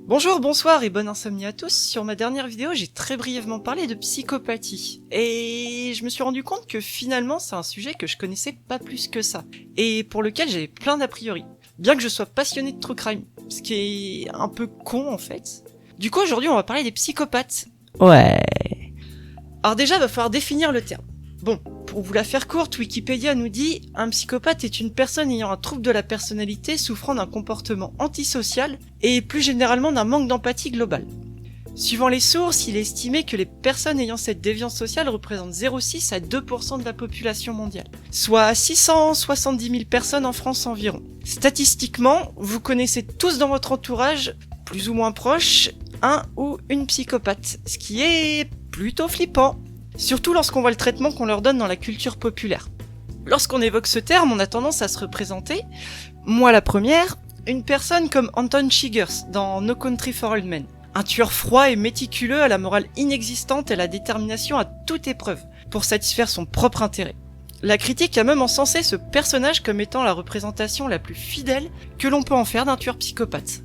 Bonjour, bonsoir et bonne insomnie à tous. Sur ma dernière vidéo, j'ai très brièvement parlé de psychopathie. Et je me suis rendu compte que finalement, c'est un sujet que je connaissais pas plus que ça. Et pour lequel j'avais plein d'a priori. Bien que je sois passionné de true crime. Ce qui est un peu con en fait. Du coup, aujourd'hui, on va parler des psychopathes. Ouais. Alors déjà, va falloir définir le terme. Bon, pour vous la faire courte, Wikipédia nous dit « Un psychopathe est une personne ayant un trouble de la personnalité souffrant d'un comportement antisocial et plus généralement d'un manque d'empathie globale. » Suivant les sources, il est estimé que les personnes ayant cette déviance sociale représentent 0,6 à 2% de la population mondiale, soit 670 000 personnes en France environ. Statistiquement, vous connaissez tous dans votre entourage, plus ou moins proche, un ou une psychopathe, ce qui est plutôt flippant. Surtout lorsqu'on voit le traitement qu'on leur donne dans la culture populaire. Lorsqu'on évoque ce terme, on a tendance à se représenter, moi la première, une personne comme Anton Chigurh dans No Country for Old Men. Un tueur froid et méticuleux à la morale inexistante et à la détermination à toute épreuve, pour satisfaire son propre intérêt. La critique a même encensé ce personnage comme étant la représentation la plus fidèle que l'on peut en faire d'un tueur psychopathe.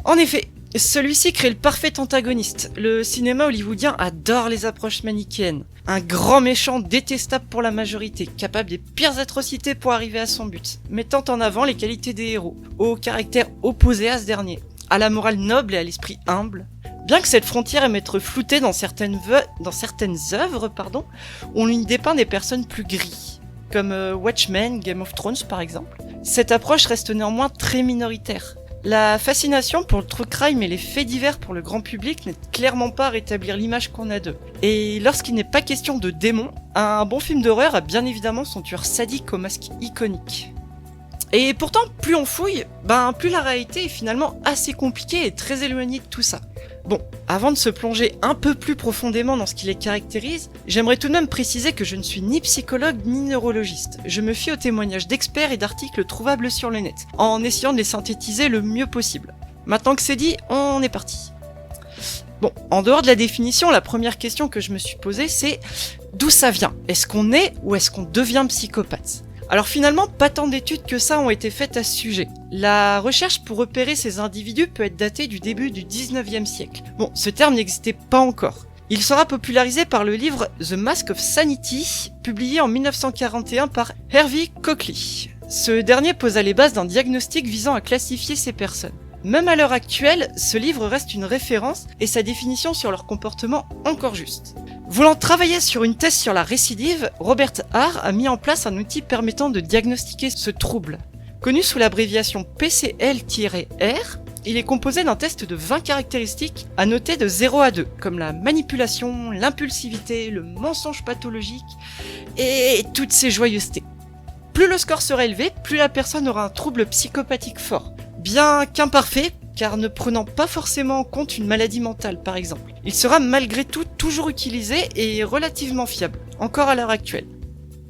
En effet, celui-ci crée le parfait antagoniste. Le cinéma hollywoodien adore les approches manichéennes. Un grand méchant détestable pour la majorité, capable des pires atrocités pour arriver à son but, mettant en avant les qualités des héros, au caractère opposé à ce dernier, à la morale noble et à l'esprit humble. Bien que cette frontière aime être floutée dans certaines œuvres, on lui dépeint des personnes plus gris, comme Watchmen, Game of Thrones par exemple. Cette approche reste néanmoins très minoritaire. La fascination pour le true crime et les faits divers pour le grand public n'aide clairement pas à rétablir l'image qu'on a d'eux. Et lorsqu'il n'est pas question de démons, un bon film d'horreur a bien évidemment son tueur sadique au masque iconique. Et pourtant, plus on fouille, plus la réalité est finalement assez compliquée et très éloignée de tout ça. Bon, avant de se plonger un peu plus profondément dans ce qui les caractérise, j'aimerais tout de même préciser que je ne suis ni psychologue ni neurologiste. Je me fie aux témoignages d'experts et d'articles trouvables sur le net, en essayant de les synthétiser le mieux possible. Maintenant que c'est dit, on est parti. Bon, en dehors de la définition, la première question que je me suis posée, c'est d'où ça vient ? Est-ce qu'on est ou est-ce qu'on devient psychopathe ? Alors finalement, pas tant d'études que ça ont été faites à ce sujet. La recherche pour repérer ces individus peut être datée du début du 19e siècle. Bon, ce terme n'existait pas encore. Il sera popularisé par le livre The Mask of Sanity, publié en 1941 par Hervey Cockley. Ce dernier posa les bases d'un diagnostic visant à classifier ces personnes. Même à l'heure actuelle, ce livre reste une référence et sa définition sur leur comportement encore juste. Voulant travailler sur une thèse sur la récidive, Robert Hare a mis en place un outil permettant de diagnostiquer ce trouble. Connu sous l'abréviation PCL-R, il est composé d'un test de 20 caractéristiques à noter de 0 à 2, comme la manipulation, l'impulsivité, le mensonge pathologique et toutes ces joyeusetés. Plus le score sera élevé, plus la personne aura un trouble psychopathique fort. Bien qu'imparfait, car ne prenant pas forcément en compte une maladie mentale par exemple. Il sera malgré tout toujours utilisé et relativement fiable, encore à l'heure actuelle.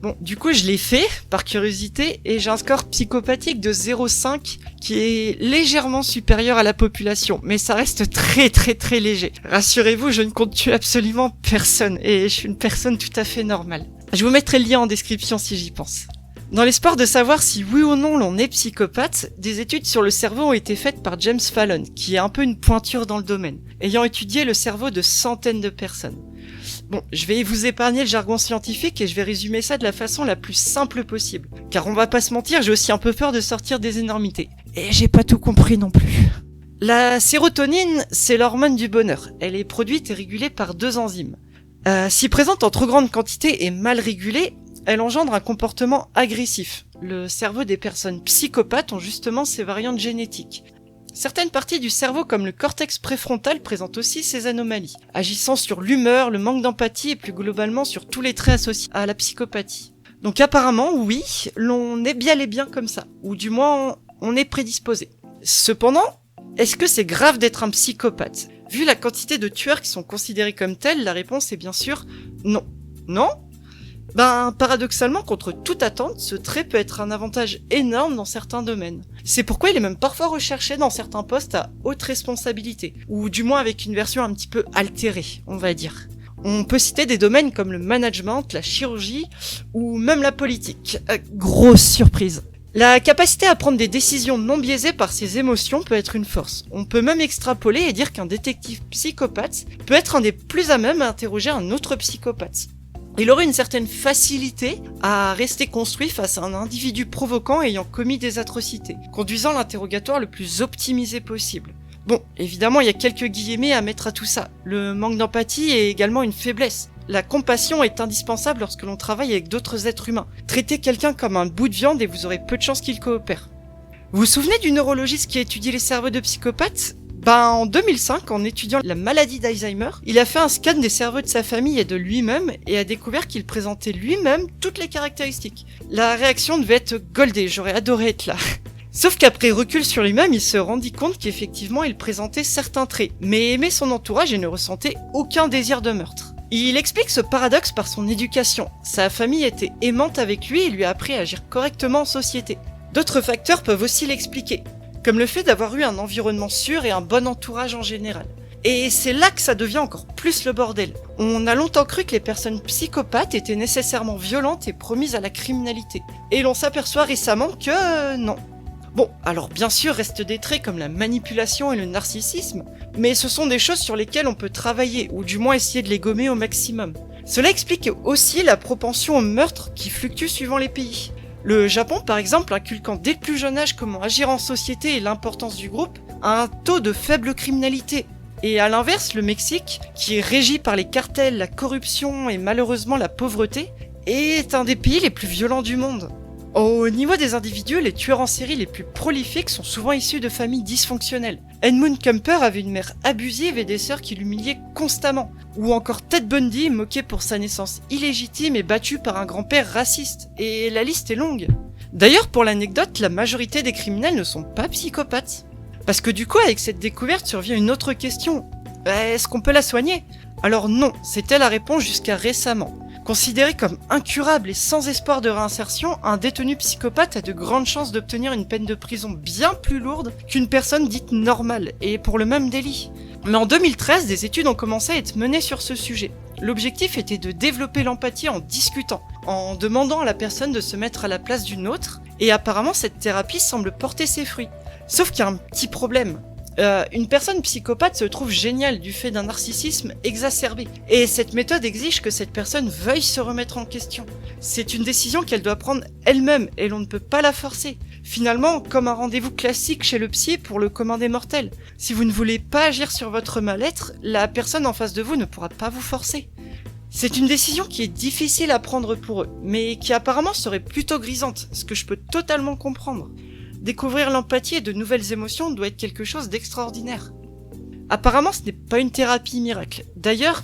Bon, du coup je l'ai fait, par curiosité, et j'ai un score psychopathique de 0,5 qui est légèrement supérieur à la population, mais ça reste très très très léger. Rassurez-vous, je ne compte tuer absolument personne, et je suis une personne tout à fait normale. Je vous mettrai le lien en description si j'y pense. Dans l'espoir de savoir si oui ou non l'on est psychopathe, des études sur le cerveau ont été faites par James Fallon, qui est un peu une pointure dans le domaine, ayant étudié le cerveau de centaines de personnes. Bon, je vais vous épargner le jargon scientifique et je vais résumer ça de la façon la plus simple possible. Car on va pas se mentir, j'ai aussi un peu peur de sortir des énormités. Et j'ai pas tout compris non plus. La sérotonine, c'est l'hormone du bonheur. Elle est produite et régulée par 2 enzymes. Si présente en trop grande quantité et mal régulée, elle engendre un comportement agressif. Le cerveau des personnes psychopathes ont justement ces variantes génétiques. Certaines parties du cerveau comme le cortex préfrontal présentent aussi ces anomalies, agissant sur l'humeur, le manque d'empathie et plus globalement sur tous les traits associés à la psychopathie. Donc apparemment, oui, l'on est bien et bien comme ça, ou du moins on est prédisposé. Cependant, est-ce que c'est grave d'être un psychopathe ? Vu la quantité de tueurs qui sont considérés comme tels, la réponse est bien sûr non. Non ? Paradoxalement, contre toute attente, ce trait peut être un avantage énorme dans certains domaines. C'est pourquoi il est même parfois recherché dans certains postes à haute responsabilité, ou du moins avec une version un petit peu altérée, on va dire. On peut citer des domaines comme le management, la chirurgie, ou même la politique. Grosse surprise. La capacité à prendre des décisions non biaisées par ses émotions peut être une force. On peut même extrapoler et dire qu'un détective psychopathe peut être un des plus à même à interroger un autre psychopathe. Il aurait une certaine facilité à rester construit face à un individu provoquant ayant commis des atrocités, conduisant l'interrogatoire le plus optimisé possible. Bon, évidemment, il y a quelques guillemets à mettre à tout ça. Le manque d'empathie est également une faiblesse. La compassion est indispensable lorsque l'on travaille avec d'autres êtres humains. Traitez quelqu'un comme un bout de viande et vous aurez peu de chances qu'il coopère. Vous vous souvenez du neurologiste qui a étudié les cerveaux de psychopathes ? En 2005, en étudiant la maladie d'Alzheimer, il a fait un scan des cerveaux de sa famille et de lui-même et a découvert qu'il présentait lui-même toutes les caractéristiques. La réaction devait être goldée, j'aurais adoré être là. Sauf qu'après recul sur lui-même, il se rendit compte qu'effectivement il présentait certains traits, mais aimait son entourage et ne ressentait aucun désir de meurtre. Il explique ce paradoxe par son éducation. Sa famille était aimante avec lui et lui a appris à agir correctement en société. D'autres facteurs peuvent aussi l'expliquer, comme le fait d'avoir eu un environnement sûr et un bon entourage en général. Et c'est là que ça devient encore plus le bordel. On a longtemps cru que les personnes psychopathes étaient nécessairement violentes et promises à la criminalité. Et l'on s'aperçoit récemment que non. Bon, alors bien sûr restent des traits comme la manipulation et le narcissisme, mais ce sont des choses sur lesquelles on peut travailler, ou du moins essayer de les gommer au maximum. Cela explique aussi la propension au meurtre qui fluctue suivant les pays. Le Japon, par exemple, inculquant dès le plus jeune âge comment agir en société et l'importance du groupe, a un taux de faible criminalité. Et à l'inverse, le Mexique, qui est régi par les cartels, la corruption et malheureusement la pauvreté, est un des pays les plus violents du monde. Au niveau des individus, les tueurs en série les plus prolifiques sont souvent issus de familles dysfonctionnelles. Edmund Kemper avait une mère abusive et des sœurs qui l'humiliaient constamment. Ou encore Ted Bundy, moqué pour sa naissance illégitime et battu par un grand-père raciste. Et la liste est longue. D'ailleurs, pour l'anecdote, la majorité des criminels ne sont pas psychopathes. Parce que du coup, avec cette découverte survient une autre question. Est-ce qu'on peut la soigner ? Alors non, c'était la réponse jusqu'à récemment. Considéré comme incurable et sans espoir de réinsertion, un détenu psychopathe a de grandes chances d'obtenir une peine de prison bien plus lourde qu'une personne dite normale, et pour le même délit. Mais en 2013, des études ont commencé à être menées sur ce sujet. L'objectif était de développer l'empathie en discutant, en demandant à la personne de se mettre à la place d'une autre, et apparemment cette thérapie semble porter ses fruits. Sauf qu'il y a un petit problème. Une personne psychopathe se trouve géniale du fait d'un narcissisme exacerbé. Et cette méthode exige que cette personne veuille se remettre en question. C'est une décision qu'elle doit prendre elle-même et l'on ne peut pas la forcer. Finalement, comme un rendez-vous classique chez le psy pour le commun des mortels. Si vous ne voulez pas agir sur votre mal-être, la personne en face de vous ne pourra pas vous forcer. C'est une décision qui est difficile à prendre pour eux, mais qui apparemment serait plutôt grisante, ce que je peux totalement comprendre. Découvrir l'empathie et de nouvelles émotions doit être quelque chose d'extraordinaire. Apparemment, ce n'est pas une thérapie miracle. D'ailleurs,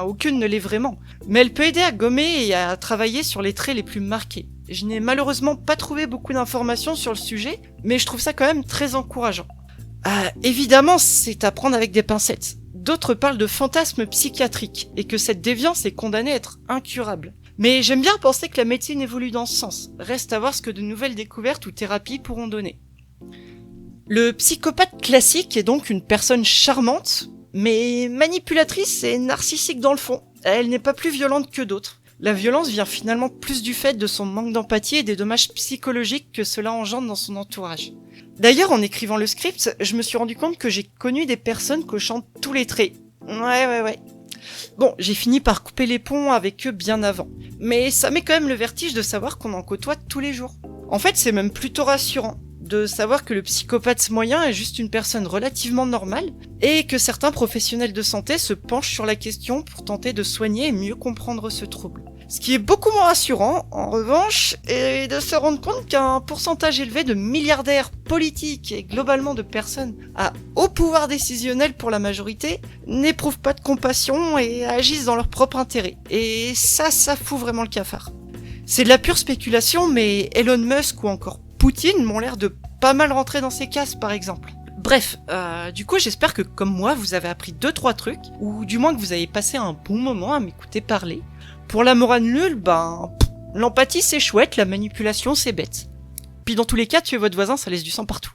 aucune ne l'est vraiment. Mais elle peut aider à gommer et à travailler sur les traits les plus marqués. Je n'ai malheureusement pas trouvé beaucoup d'informations sur le sujet, mais je trouve ça quand même très encourageant. Évidemment, c'est à prendre avec des pincettes. D'autres parlent de fantasmes psychiatriques et que cette déviance est condamnée à être incurable. Mais j'aime bien penser que la médecine évolue dans ce sens. Reste à voir ce que de nouvelles découvertes ou thérapies pourront donner. Le psychopathe classique est donc une personne charmante, mais manipulatrice et narcissique dans le fond. Elle n'est pas plus violente que d'autres. La violence vient finalement plus du fait de son manque d'empathie et des dommages psychologiques que cela engendre dans son entourage. D'ailleurs, en écrivant le script, je me suis rendu compte que j'ai connu des personnes cochant tous les traits. Ouais. Bon, j'ai fini par couper les ponts avec eux bien avant. Mais ça met quand même le vertige de savoir qu'on en côtoie tous les jours. En fait, c'est même plutôt rassurant de savoir que le psychopathe moyen est juste une personne relativement normale et que certains professionnels de santé se penchent sur la question pour tenter de soigner et mieux comprendre ce trouble. Ce qui est beaucoup moins rassurant, en revanche, est de se rendre compte qu'un pourcentage élevé de milliardaires politiques et globalement de personnes à haut pouvoir décisionnel pour la majorité n'éprouvent pas de compassion et agissent dans leur propre intérêt. Et ça fout vraiment le cafard. C'est de la pure spéculation, mais Elon Musk ou encore Poutine m'ont l'air de pas mal rentrer dans ces cases par exemple. Bref, du coup j'espère que comme moi vous avez appris 2-3 trucs, ou du moins que vous avez passé un bon moment à m'écouter parler. Pour la morale nulle, l'empathie c'est chouette, la manipulation c'est bête. Puis dans tous les cas, tuer votre voisin ça laisse du sang partout.